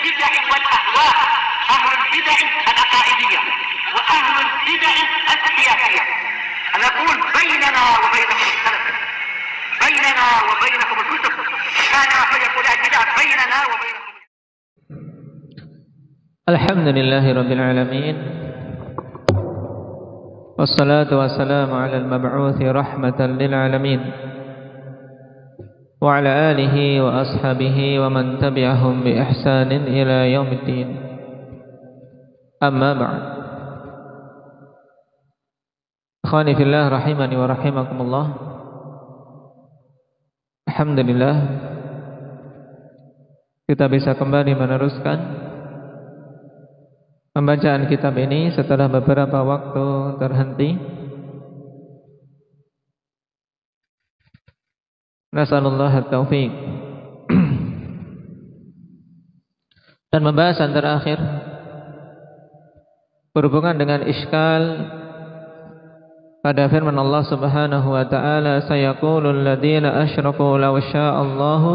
البدع والأهواء، أهل البدع العقائدية وأهل البدع السياسية. أنا أقول بيننا وبينكم السلف، بيننا وبينكم الكتب، كان فيقول البدع بيننا وبينكم. الحمد لله رب العالمين، والصلاة والسلام على المبعوث رحمة للعالمين وعلى آله وأصحابه ومن تبعهم بإحسان إلى يوم الدين. أما بعد، ikhwani fillah rahimani wa rahimakumullah. Alhamdulillah, kita bisa kembali meneruskan pembacaan kitab ini setelah beberapa waktu terhenti. Nasallallahu at-taufiq. Dan pembahasan terakhir berhubungan dengan iskal pada firman Allah Subhanahu wa taala, sayaqulul ladzina asyraku law sya'allahu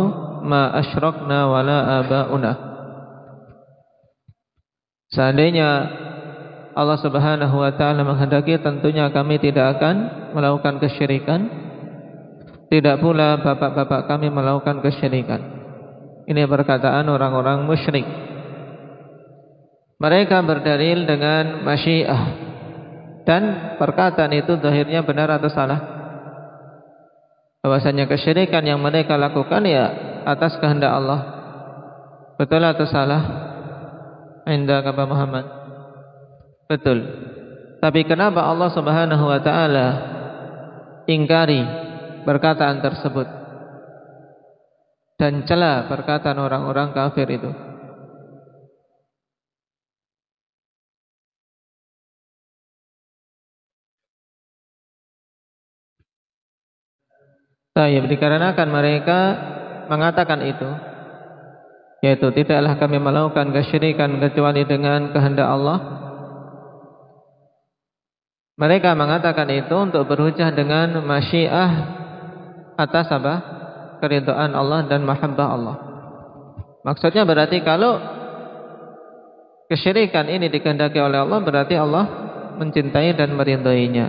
ma asyrakna wala abauna. Seandainya Allah Subhanahu wa taala menghendaki, tentunya kami tidak akan melakukan kesyirikan, tidak pula bapak-bapak kami melakukan kesyirikan. Ini perkataan orang-orang musyrik. Mereka berdalil dengan masyiah, dan perkataan itu zahirnya benar atau salah? Bahwasanya kesyirikan yang mereka lakukan ya atas kehendak Allah. Betul atau salah? Indah kata Muhammad. Betul. Tapi kenapa Allah Subhanahu wa taala ingkari perkataan tersebut dan cela perkataan orang-orang kafir itu? Dikarenakan mereka mengatakan itu, yaitu tidaklah kami melakukan kesyirikan kecuali dengan kehendak Allah. Mereka mengatakan itu untuk berhujjah dengan masyiah atas apa? Keridhaan Allah dan mahabbah Allah. Maksudnya berarti kalau kesyirikan ini dikehendaki oleh Allah, berarti Allah mencintai dan meridainya.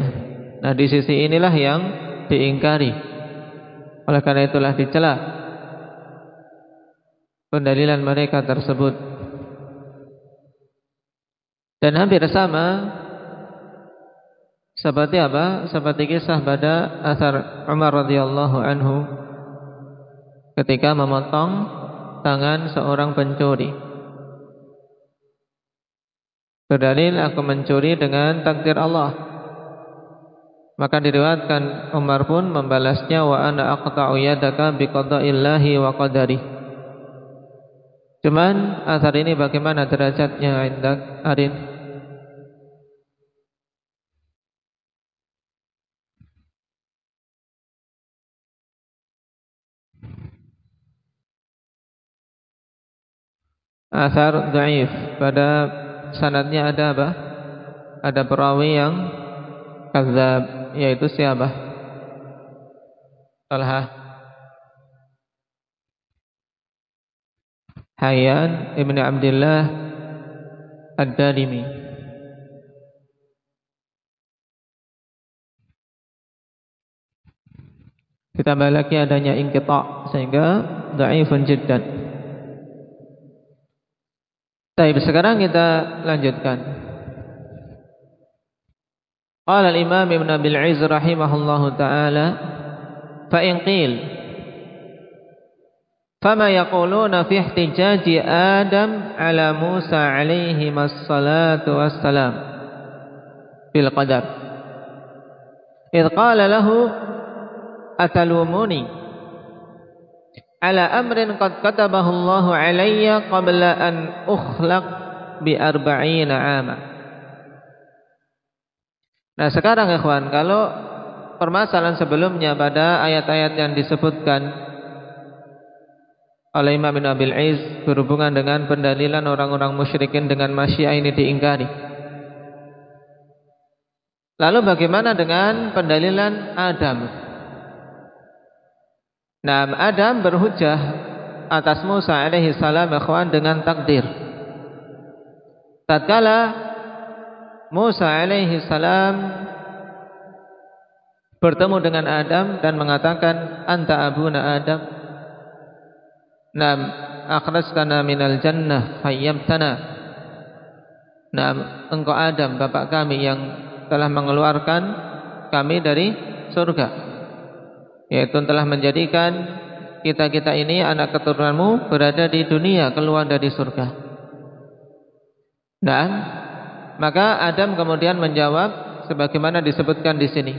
Nah, di sisi inilah yang diingkari. Oleh karena itulah dicela pendalilan mereka tersebut. Dan hampir sama seperti apa? Seperti kisah pada asar Umar radhiyallahu anhu ketika memotong tangan seorang pencuri. Berdalil, aku mencuri dengan takdir Allah. Maka diriwayatkan Umar pun membalasnya, wa ana aqta'u yadaka biqada'illahi wa qadari. Cuman asar ini bagaimana derajatnya indak Arin? Asar dhaif, pada sanadnya ada apa? Ada perawi yang kadzab, yaitu siapa? Talha Hayyan ibn Abdullah Ad-Darimi. Ditambah lagi adanya inqita' sehingga dhaifun jiddan. Baik, sekarang kita lanjutkan. Qala al-Imam Ibn Abil Izz rahimahullahu ta'ala, fa in qil fama yaquluna fi ihtijaji Adam ala Musa alaihi wassalatu wassalam bil qadar idh qala lahu atalumuni ala amrin qad katabahu Allahu alayya qabla an ukhlaq bi 40 'ama. Nah, sekarang ikhwan, kalau permasalahan sebelumnya pada ayat-ayat yang disebutkan oleh Imam Ibn Abil Izz berhubungan dengan pendalilan orang-orang musyrikin dengan masyiah ini diingkari. Lalu bagaimana dengan pendalilan Adam? Nah, Adam berhujjah atas Musa alaihi salam ikhwan dengan takdir. Tatkala Musa alaihi salam bertemu dengan Adam dan mengatakan, anta abuna Adam, nam akhrajtana minal jannah hayyamtana. Nam, engkau Adam, bapak kami yang telah mengeluarkan kami dari surga, yaitu telah menjadikan kita-kita ini anak keturunanmu berada di dunia, keluar dari surga. Dan maka Adam kemudian menjawab sebagaimana disebutkan di sini,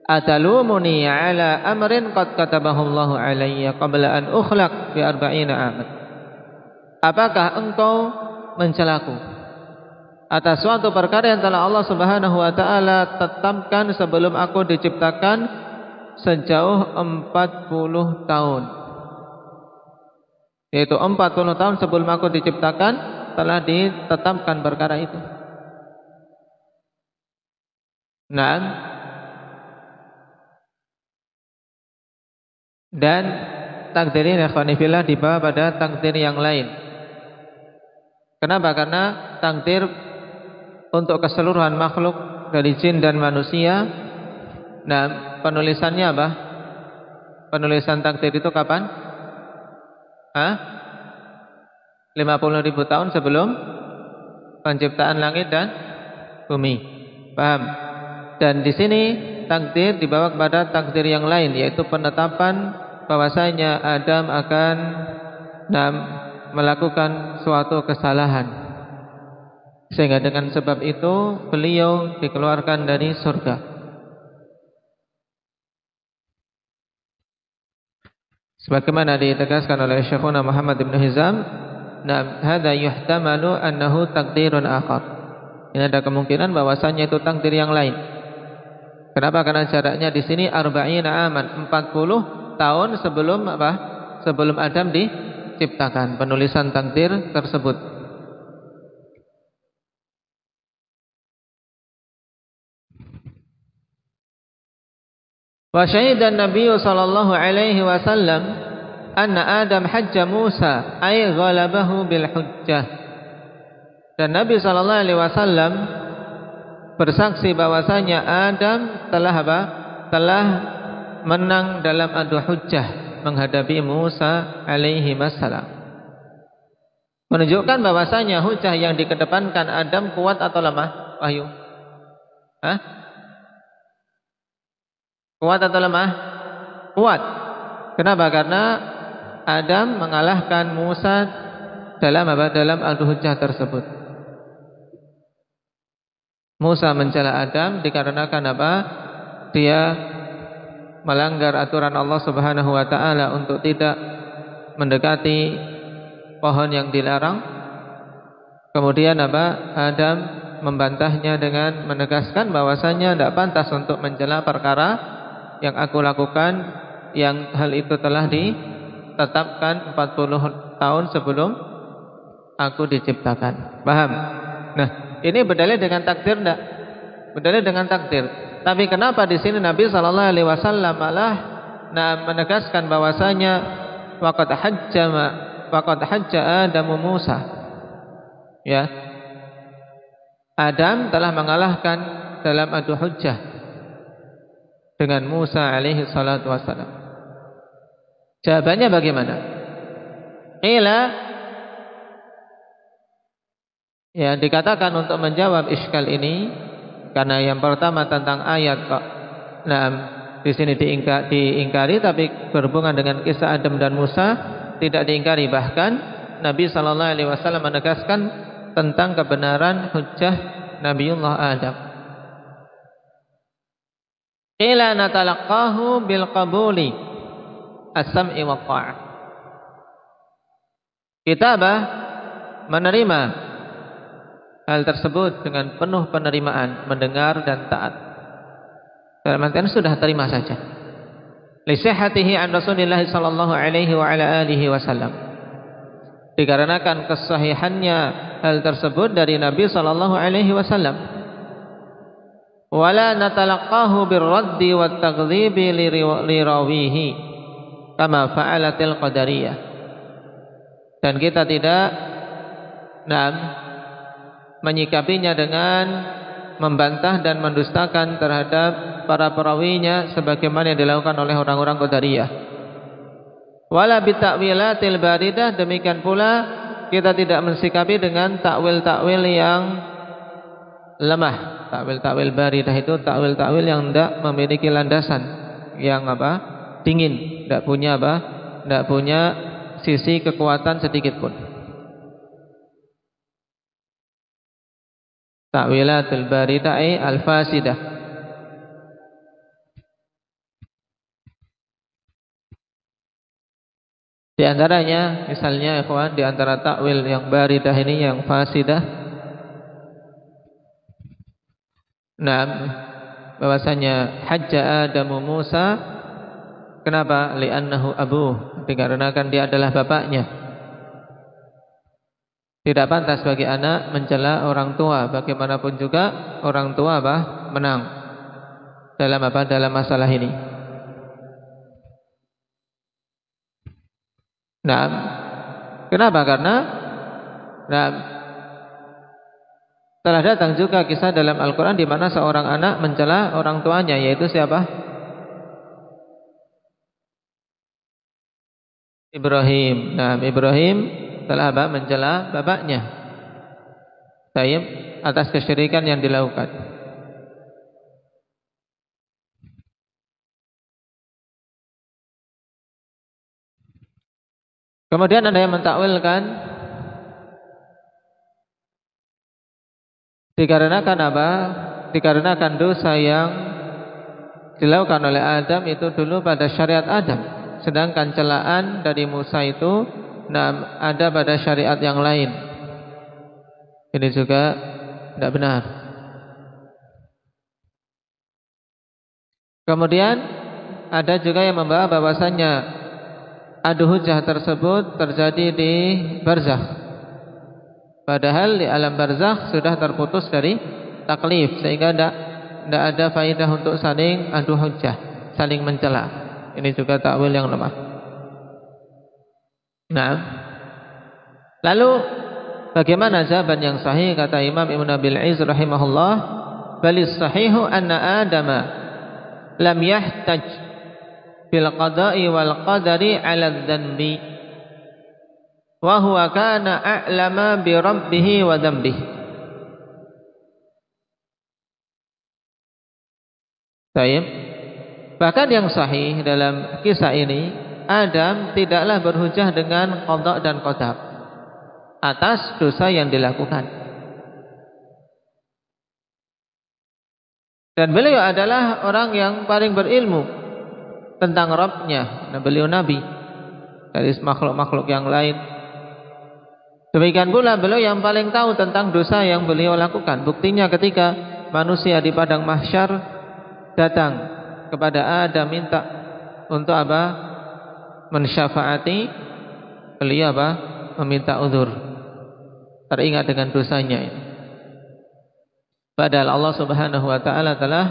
atalumuni ala amrin qad katabahu Allahu alayya qabla an ukhlaq bi 40 aman. Apakah engkau mencelaku atas suatu perkara yang telah Allah Subhanahu wa taala tetapkan sebelum aku diciptakan sejauh 40 tahun. Yaitu 40 tahun sebelum aku diciptakan telah ditetapkan perkara itu. Nah, dan takdir ini ikhwani fillah dibawa pada takdir yang lain. Kenapa? Karena takdir untuk keseluruhan makhluk dari jin dan manusia. Nah, penulisannya apa? Penulisan takdir itu kapan? 50.000 tahun sebelum penciptaan langit dan bumi. Paham? Dan di sini takdir dibawa kepada takdir yang lain, yaitu penetapan bahwasanya Adam akan melakukan suatu kesalahan. Sehingga dengan sebab itu beliau dikeluarkan dari surga. Sebagaimana ditegaskan oleh Syekhuna Muhammad ibn Hizam, hadza yuhtamalu annahu takdirun akhar. Ini ada kemungkinan bahwasanya itu takdir yang lain. Kenapa? Karena jaraknya di sini 40 aman, 40 tahun sebelum apa? Sebelum Adam diciptakan, penulisan takdir tersebut. Wa syahida Nabi sallallahu alaihi wasallam anna Adam hajja Musa ay ghalabahu bil hujjah. Dan Nabi sallallahu alaihi wasallam bersaksi bahwasanya Adam telah apa? Telah menang dalam adu hujjah menghadapi Musa alaihi wasallam. Menunjukkan bahwasanya hujjah yang dikedepankan Adam kuat atau lemah? Wahyu. Kuat atau lemah? Kuat. Kenapa? Karena Adam mengalahkan Musa dalam apa? Dalam adu hujjah tersebut. Musa mencela Adam dikarenakan apa? Dia melanggar aturan Allah Subhanahu wa taala untuk tidak mendekati pohon yang dilarang. Kemudian apa? Adam membantahnya dengan menegaskan bahwasanya tidak pantas untuk mencela perkara yang aku lakukan, yang hal itu telah ditetapkan 40 tahun sebelum aku diciptakan. Paham? Nah, ini berdalil dengan takdir enggak? Berdalil dengan takdir. Tapi kenapa di sini Nabi sallallahu alaihi wasallam malah menegaskan bahwasanya waqad hajja Adam Musa. Ya. Adam telah mengalahkan dalam adu hujjah dengan Musa alaihi salatu wassalam. Jawabannya bagaimana? Qila, ya, dikatakan untuk menjawab iskal ini, karena yang pertama tentang ayat kok di sini diingkari, tapi berhubungan dengan kisah Adam dan Musa tidak diingkari. Bahkan Nabi sallallahu alaihi wasallam menegaskan tentang kebenaran hujjah Nabiullah Adam. Qila natalaqahu bil qabuli as-sam'i wa ta'ah. Kita menerima hal tersebut dengan penuh penerimaan, mendengar dan taat. Dalam artian sudah terima saja. Li sihhatihi an Rasulillah sallallahu alaihi wa ala alihi wasallam. Dikarenakan kesahihannya hal tersebut dari Nabi sallallahu alaihi wasallam. Wala natalaqahu birraddi wat taghdzibi li rawihi kama fa'alatil qadariyah. dan kita tidak menyikapinya dengan membantah dan mendustakan terhadap para perawinya sebagaimana yang dilakukan oleh orang-orang Qadariyah. Wala bita'wilatil baridah, demikian pula kita tidak mensikapi dengan takwil-takwil yang lemah. Takwil-takwil baridah itu takwil-takwil yang tidak memiliki landasan, yang dingin, tidak punya sisi kekuatan sedikit pun. Ta'wilatul baridah al-fasidah. Di antaranya, misalnya ikhwan, di antara takwil yang baridah ini yang fasidah, bahwasanya hajja Adamu Musa, kenapa? Li'annahu abuh, dikarenakan dia adalah bapaknya. Tidak pantas bagi anak mencela orang tua, bagaimanapun juga orang tua menang dalam masalah ini. Kenapa? Karena telah datang juga kisah dalam Al-Quran di mana seorang anak mencela orang tuanya, yaitu siapa? Ibrahim. Ibrahim telah mencela bapaknya atas kesyirikan yang dilakukan. Kemudian ada yang mentakwilkan dikarenakan dikarenakan dosa yang dilakukan oleh Adam itu dulu pada syariat Adam, sedangkan celaan dari Musa itu ada pada syariat yang lain. Ini juga tidak benar. Kemudian ada juga yang membawa bahwasannya adu hujjah tersebut terjadi di barzakh, padahal di alam barzakh sudah terputus dari taklif, sehingga tidak ada faidah untuk saling adu hujjah, saling mencela. Ini juga takwil yang lemah. Lalu bagaimana jawaban yang sahih? Kata Imam Ibn Abil Izz rahimahullah, balis sahihu anna Adama lam yahtaj bil qada'i wal qadari 'ala dzanbi wa huwa kana a'lama bi rabbih wa dzambihi. Baik. Bahkan yang sahih dalam kisah ini, Adam tidaklah berhujjah dengan qada dan qadar atas dosa yang dilakukan. Dan beliau adalah orang yang paling berilmu tentang Rabbnya. Beliau Nabi dari makhluk-makhluk yang lain. Demikian pula beliau yang paling tahu tentang dosa yang beliau lakukan. Buktinya ketika manusia di padang mahsyar datang kepada Adam minta untuk mensyafaati, beliau meminta uzur, teringat dengan dosanya ini. Padahal Allah Subhanahu wa taala telah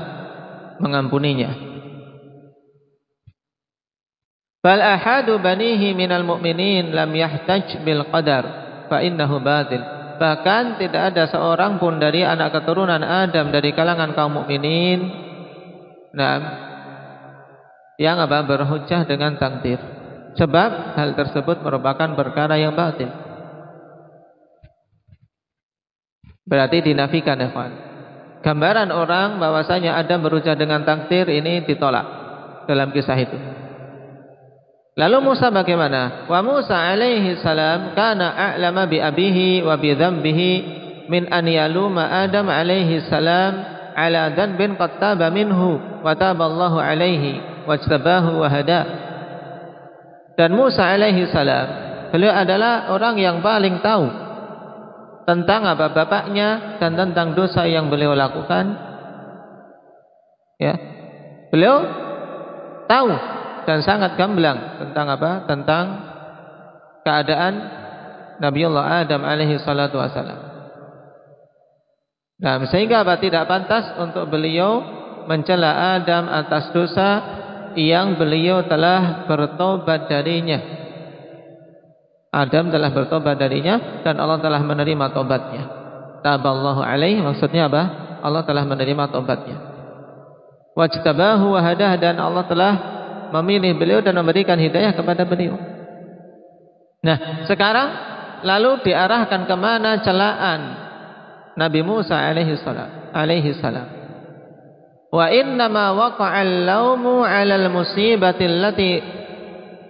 mengampuninya. Bal ahadu banihi minal mu'minin lam yahtaj bil qadar fa innahu batil. Bahkan tidak ada seorang pun dari anak keturunan Adam dari kalangan kaum mukminin yang berhujjah dengan takdir. Sebab hal tersebut merupakan perkara yang batil. Berarti dinafikan, ya kawan. Gambaran orang bahwasanya Adam berhujjah dengan takdir ini ditolak dalam kisah itu. Lalu Musa bagaimana? Wa Musa alaihi salam kana a'lama bi abihi wa bi dzambihi min an yaluma Adam alaihi salam ala dzanbin qad taba minhu wa taballahu alaihi wajtabahu wa hada. Dan Musa alaihi salam, beliau adalah orang yang paling tahu tentang bapaknya dan tentang dosa yang beliau lakukan. Ya. Beliau tahu dan sangat gamblang tentang tentang keadaan Nabiullah Adam alaihi salatu wasalam. Sehingga tidak pantas untuk beliau mencela Adam atas dosa yang beliau telah bertobat darinya. Adam telah bertobat darinya dan Allah telah menerima tobatnya. Taballahu alaihi, maksudnya apa? Allah telah menerima tobatnya. Wajtabahu wa hadah, dan Allah telah memilih beliau dan memberikan hidayah kepada beliau. Nah, sekarang lalu diarahkan kemana celaan Nabi Musa alaihi salam. Wa innama waqa'al laumu 'alal musibati allati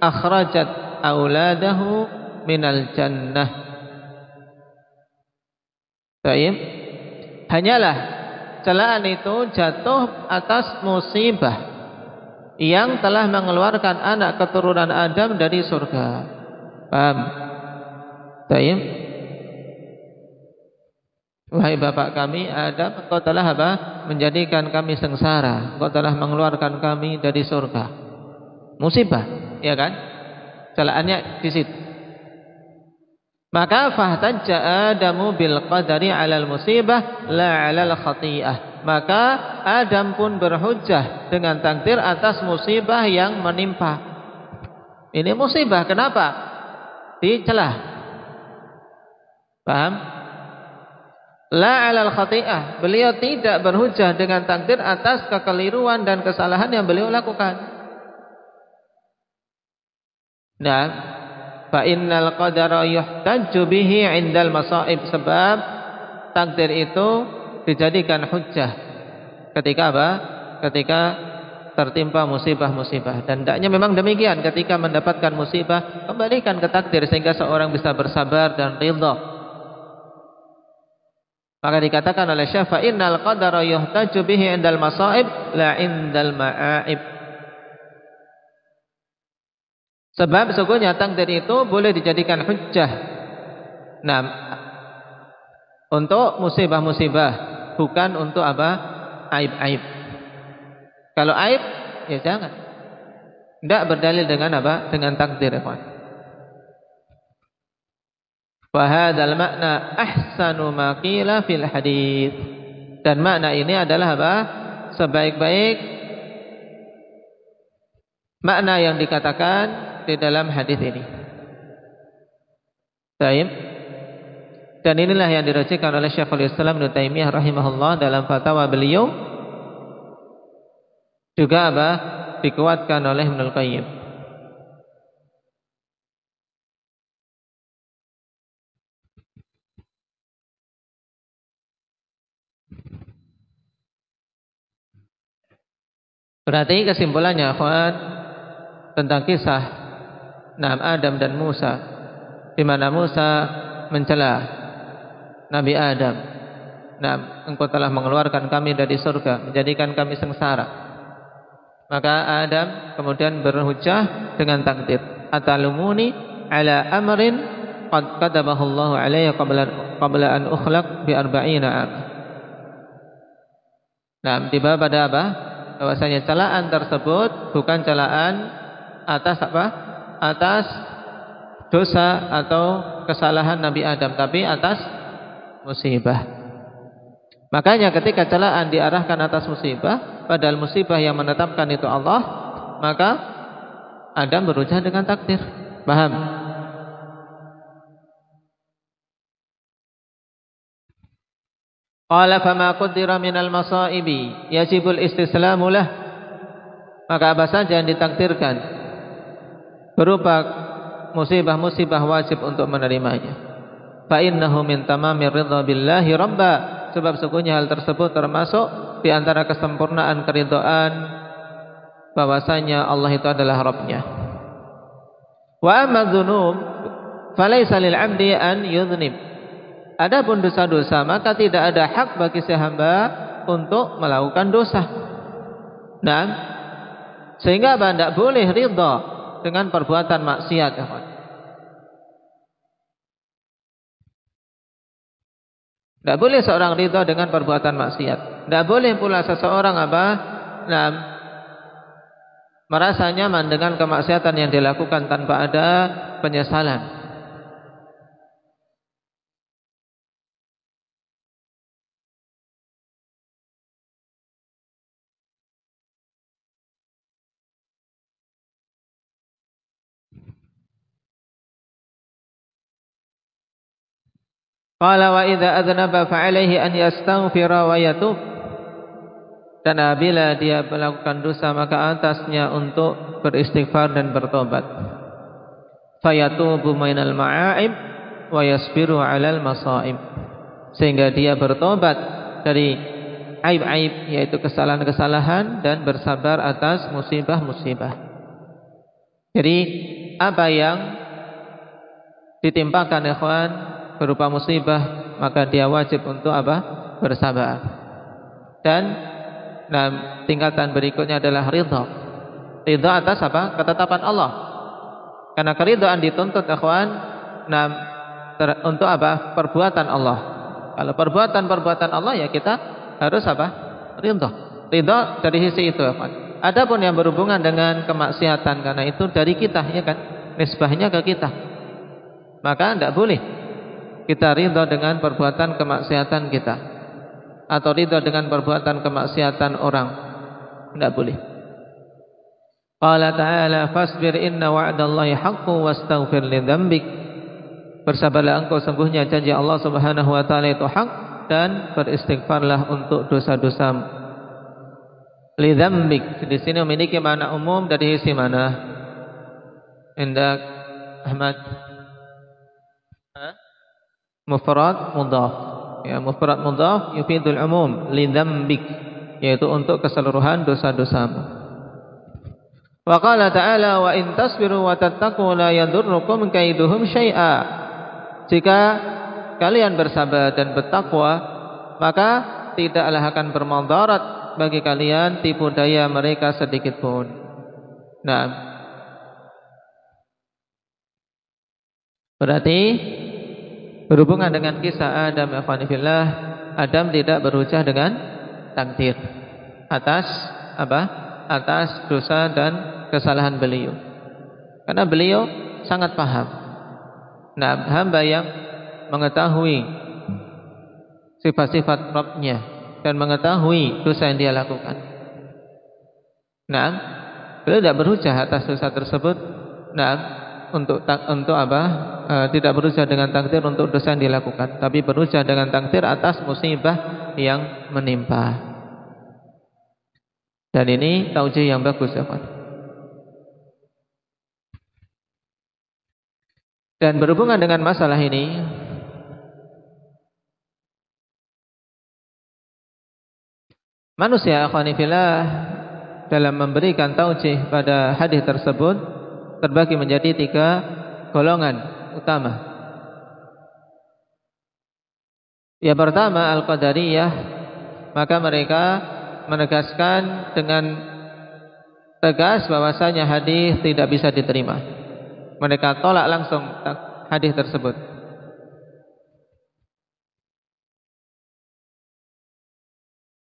akhrajat auladahu minal jannah. Baik. Hanyalah celaan itu jatuh atas musibah yang telah mengeluarkan anak keturunan Adam dari surga. Paham? Baik. Wahai bapak kami Adam, engkau telah apa? Menjadikan kami sengsara. Engkau telah mengeluarkan kami dari surga. Musibah, ya kan? Celaannya di situ. Maka fahtajja Adamu bil qadari 'alal musibah la 'alal khati'ah. Maka Adam pun berhujjah dengan takdir atas musibah yang menimpa. Ini musibah, kenapa? Dicelah. Paham? La 'alal khati'ah. Beliau tidak berhujjah dengan takdir atas kekeliruan dan kesalahan yang beliau lakukan. Nah, fa innal qadara yuhtajju bihi 'indal masaib, sebab takdir itu dijadikan hujjah ketika apa? Ketika tertimpa musibah-musibah. Dan hendaknya memang demikian, ketika mendapatkan musibah kembalikan ke takdir sehingga seorang bisa bersabar dan ridha. Maka dikatakan oleh Syekh, fa innal qadara yuhtajju bihi 'indal masaib la 'indal ma'aib. Sebab sesungguhnya takdir itu boleh dijadikan hujjah. Nah, untuk musibah-musibah, bukan untuk apa? Aib-aib. Kalau aib, ya jangan. Tidak berdalil dengan apa? Dengan takdir. Wa hadzal makna ahsanu ma qila fil hadits. Dan makna ini adalah apa? Sebaik-baik makna yang dikatakan di dalam hadis ini. Baik. Dan inilah yang dirajikan oleh Syekhul Islam Ibnu Taimiyah rahimahullah dalam fatwa beliau. Juga apa? Dikuatkan oleh Ibnul Qayyim. Berarti kesimpulannya akhwat tentang kisah Adam dan Musa, di mana Musa mencela Nabi Adam. Engkau telah mengeluarkan kami dari surga, menjadikan kami sengsara. Maka Adam kemudian berhujjah dengan takdir. Atalumuni ala amrin qad katabahu Allah alayya qabla an ukhlaq bi 40 am. Tiba pada apa? Bahwasanya celaan tersebut bukan celaan atas apa? Atas dosa atau kesalahan Nabi Adam, tapi atas musibah. Makanya ketika celaan diarahkan atas musibah, padahal musibah yang menetapkan itu Allah, maka Adam berujar dengan takdir. Paham? Qala fama qaddara minal masaibi yajibul istislamu lah. Maka apa saja yang ditakdirkan berupa musibah-musibah wajib untuk menerimanya. Fa innahu min tamamir ridha billahi rabba. Sebab sesungguhnya hal tersebut termasuk di antara kesempurnaan keridhaan bahwasanya Allah itu adalah Rabbnya. Wa amma dzunub falaysa lil 'abdi an yudhnib. Adapun dosa-dosa maka tidak ada hak bagi si hamba untuk melakukan dosa. Sehingga tidak boleh ridha dengan perbuatan maksiat. Tidak boleh seorang ridha dengan perbuatan maksiat. Tidak boleh pula seseorang merasa nyaman dengan kemaksiatan yang dilakukan tanpa ada penyesalan. Qala wa idza adznaba fa alaihi an yastaghfira wa yatub. Dan apabila dia melakukan dosa maka atasnya untuk beristighfar dan bertobat. Fayatubu minal ma'aib wa yasbiru 'alal masaib. Sehingga dia bertobat dari aib-aib, yaitu kesalahan-kesalahan, dan bersabar atas musibah-musibah. Jadi apa yang ditimpakan ikhwan berupa musibah, maka dia wajib untuk apa? Bersabar. Dan tingkatan berikutnya adalah ridha. Ridha atas apa? Ketetapan Allah. Karena keridhaan dituntut ikhwan untuk apa? Perbuatan Allah. Kalau perbuatan Allah ya kita harus apa? Ridha. Ridha dari sisi itu ikhwan. Adapun yang berhubungan dengan kemaksiatan, karena itu dari kita, ya kan? Nisbahnya ke kita. Maka tidak boleh kita ridha dengan perbuatan kemaksiatan kita, atau ridha dengan perbuatan kemaksiatan orang. Tidak boleh. Qala ta'ala fasbir inna wa'dallahi haqqun wastaghfir li dzambik. Bersabarlah engkau, sungguhnya janji Allah Subhanahu wa taala itu hak, dan beristighfarlah untuk dosa-dosamu. Li dzambik di sini memiliki makna umum dari sisi mana? Indah Ahmad. Mufrad mudhaf. Ya, mufrad mudhaf yufidul umum, li dzambik, yaitu untuk keseluruhan dosa-dosamu. Wa qala ta'ala wa in tasbiru wa tattaqu la yadurrukum kaiduhum syai'a. Jika kalian bersabar dan bertakwa, maka tidaklah akan bermudarat bagi kalian tipu daya mereka sedikit pun. Nah, berarti berhubungan dengan kisah Adam ya fillah, Adam tidak berucap dengan takdir atas apa? Atas dosa dan kesalahan beliau. Karena beliau sangat paham. Nah, hamba yang mengetahui sifat-sifat Rabb-Nya dan mengetahui dosa yang dia lakukan. Nah, beliau tidak berucap atas dosa tersebut. Nah, untuk apa? Tidak berucap dengan takdir untuk dosa yang dilakukan, tapi berucap dengan takdir atas musibah yang menimpa. Dan ini taujih yang bagus ya Pak. Dan berhubungan dengan masalah ini, manusia akhwani fillah dalam memberikan taujih pada hadis tersebut terbagi menjadi 3 golongan utama. Yang pertama Al-Qadariyah, maka mereka menegaskan dengan tegas bahwasanya hadis tidak bisa diterima. Mereka tolak langsung hadis tersebut.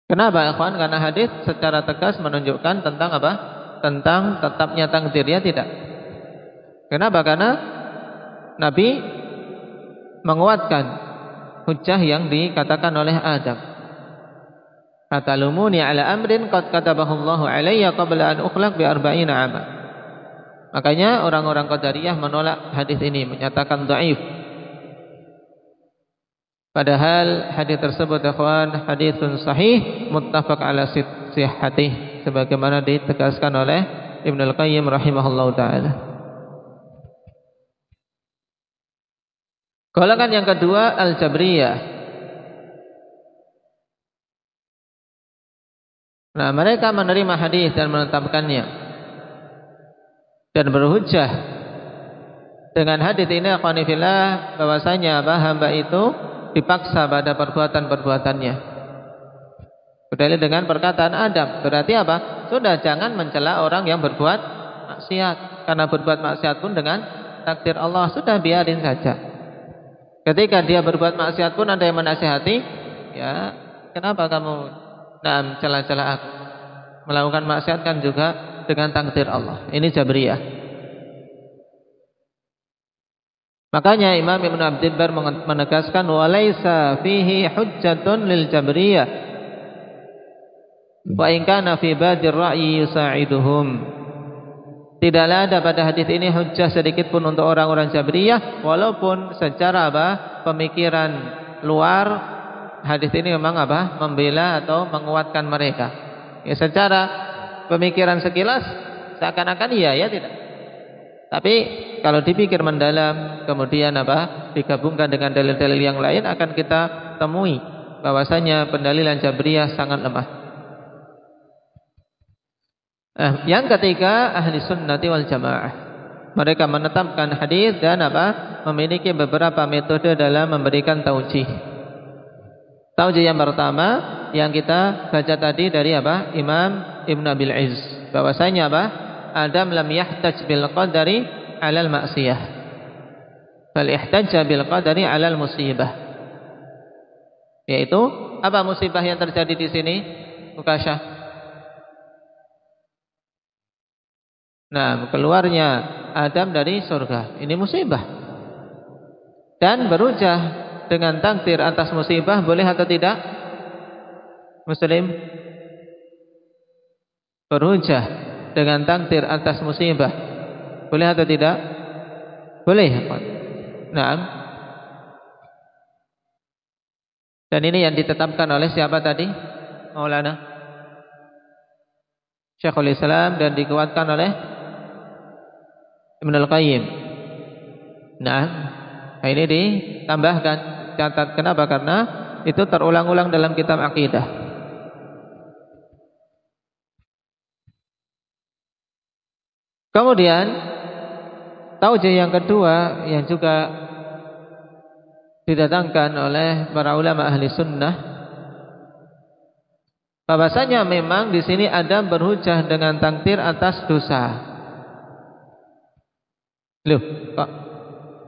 Kenapa ikhwan? Karena hadis secara tegas menunjukkan tentang apa? Tentang tetapnya takdir, ya tidak? Kenapa? Karena Nabi menguatkan hujjah yang dikatakan oleh Adam. Atalumuni ala amrin qad katabahu Allahu alayya qabla an ukhlaq bi 40 'ama. Makanya orang-orang Qadariyah menolak hadis ini, menyatakan dhaif. Padahal hadis tersebut ikhwan haditsun sahih muttafaq ala sihhatih, sebagaimana ditegaskan oleh Ibnu Al-Qayyim rahimahullahu taala. Golongan yang kedua Al-Jabriyah. Nah, mereka menerima hadis dan menetapkannya dan berhujjah dengan hadis ini akhwani fillah bahwasanya hamba itu dipaksa pada perbuatan-perbuatannya. Berdalil dengan perkataan Adam. Berarti apa? Sudah jangan mencela orang yang berbuat maksiat, karena berbuat maksiat pun dengan takdir Allah. Sudah biarin saja. Ketika dia berbuat maksiat pun ada yang menasihati, ya kenapa kamu celah-celah aku? Melakukan maksiat kan juga dengan takdir Allah. Ini Jabriyah. Makanya Imam Ibn Abdul Bar menegaskan walaisa fihi hujjatun lil Jabriyah wa in kana fi badir ra'yi yusa'iduhum. Tidaklah ada pada hadis ini hujjah sedikit pun untuk orang-orang Jabriyah, walaupun secara pemikiran luar hadis ini memang apa? Membela atau menguatkan mereka. Ya, secara pemikiran sekilas seakan-akan iya, ya tidak. Tapi kalau dipikir mendalam, kemudian apa? Digabungkan dengan dalil-dalil yang lain, akan kita temui bahwasanya pendalilan Jabriyah sangat lemah. Yang ketiga, ahli sunnati wal jamaah. Mereka menetapkan hadis dan apa? Memiliki beberapa metode dalam memberikan taujih. Taujih yang pertama yang kita baca tadi dari apa? Imam Ibn Abil Izz, bahwasanya apa? Adam lam yahtaj bil qadari 'alal ma'siyah, bal ihtajja bil qadari 'alal musibah. Yaitu apa musibah yang terjadi di sini? Mukasyah. Nah, keluarnya Adam dari surga. Ini musibah. Dan berujah dengan takdir atas musibah boleh atau tidak? Muslim berujah dengan takdir atas musibah boleh atau tidak? Boleh. Nah, dan ini yang ditetapkan oleh siapa tadi? Maulana Syekhul Islam, dan dikuatkan oleh Ibnul Qayyim. Nah, ini ditambahkan, catat, kenapa? Karena itu terulang-ulang dalam kitab akidah. Kemudian taujih yang kedua yang juga didatangkan oleh para ulama ahli sunnah, bahwasanya memang di sini Adam berhujjah dengan takdir atas dosa. Loh, kok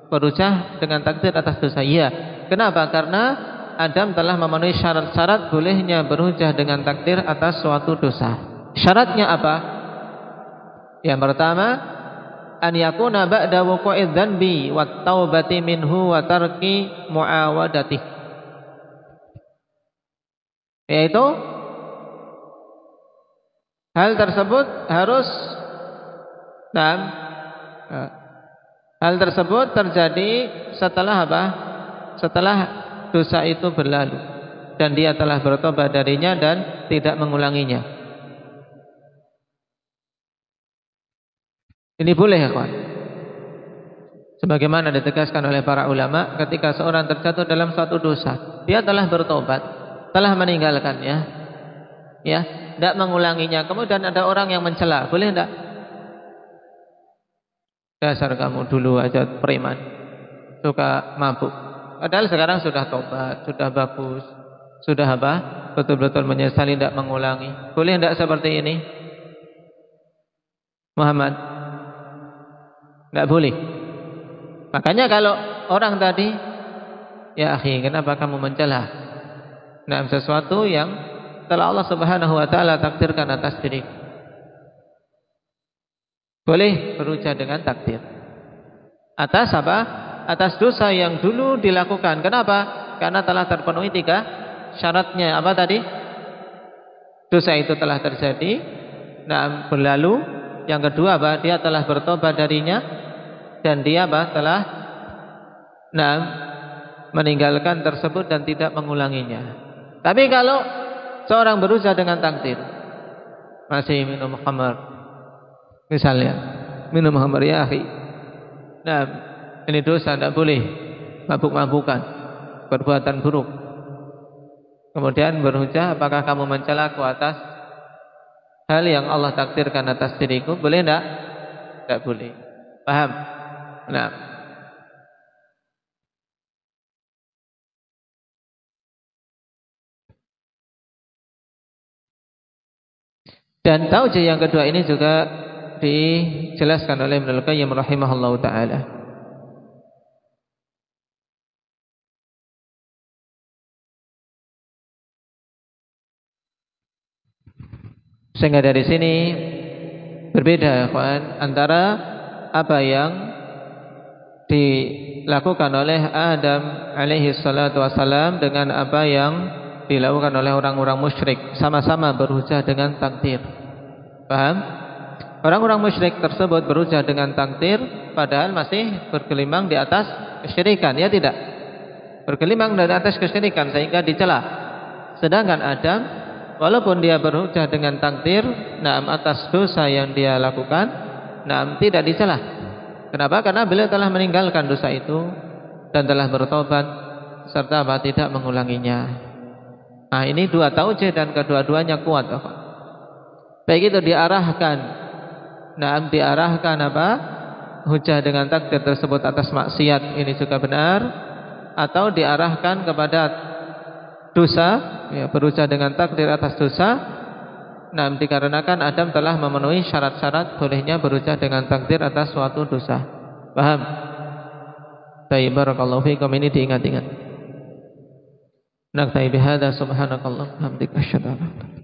berhujjah dengan takdir atas dosa? Iya. Kenapa? Karena Adam telah memenuhi syarat-syarat bolehnya berhujjah dengan takdir atas suatu dosa. Syaratnya apa? Yang pertama, an yakuna ba'da wuqu'i dzanbi wat taubati minhu wa tarki muawadatih. Yaitu hal tersebut harus hal tersebut terjadi setelah apa? Setelah dosa itu berlalu dan dia telah bertobat darinya dan tidak mengulanginya. Ini boleh ya kawan. Sebagaimana ditegaskan oleh para ulama, ketika seorang terjatuh dalam suatu dosa, dia telah bertobat, telah meninggalkannya, ya, tidak mengulanginya. Kemudian ada orang yang mencela, boleh tidak? Dasar kamu dulu aja preman, suka mabuk. Padahal sekarang sudah tobat, sudah bagus, sudah apa? Betul-betul menyesali, tidak mengulangi. Boleh tidak seperti ini? Muhammad, tidak boleh. Makanya kalau orang tadi, ya akhi, kenapa kamu mencela? Nah, sesuatu yang telah Allah Subhanahu wa taala takdirkan atas diri. Boleh berujar dengan takdir. Atas apa? Atas dosa yang dulu dilakukan. Kenapa? Karena telah terpenuhi 3 syaratnya. Apa tadi? Dosa itu telah terjadi, nah, berlalu. Yang kedua apa? Dia telah bertobat darinya, dan dia apa? Telah meninggalkan tersebut dan tidak mengulanginya. Tapi kalau seorang berusaha dengan takdir, masih minum khamar, misalnya minum khamar, ya akhi, nah, ini dosa, tidak boleh mabuk-mabukan, perbuatan buruk. Kemudian berhujjah, apakah kamu mencelaku atas hal yang Allah takdirkan atas diriku? Boleh tidak? Tidak boleh. Paham? Nah, dan taujih yang kedua ini juga dijelaskan oleh Ibnul Qayyim rahimahullahu taala. Sehingga dari sini berbeda ya kawan, antara apa yang dilakukan oleh Adam alaihi salatu wassalam dengan apa yang dilakukan oleh orang-orang musyrik. Sama-sama berhujjah dengan takdir. Paham? Orang-orang musyrik tersebut berhujjah dengan takdir, padahal masih bergelimang di atas kesyirikan, ya tidak? bergelimang dari atas kesyirikan sehingga dicela. Sedangkan Adam, walaupun dia berhujjah dengan takdir, atas dosa yang dia lakukan, tidak dicela. Kenapa? Karena beliau telah meninggalkan dosa itu dan telah bertobat serta tidak mengulanginya. Ini dua taujih dan kedua-duanya kuat. Baik itu diarahkan hujjah dengan takdir tersebut atas maksiat, ini juga benar, atau diarahkan kepada dosa, berhujjah dengan takdir atas dosa. Dikarenakan Adam telah memenuhi syarat-syarat bolehnya berhujjah dengan takdir atas suatu dosa. Paham? Baik, barakallahu fiikum, ini diingat-ingat. Nakta'i bihadza, subhanakallah, hamdika, asyhadu an la ilaha illa anta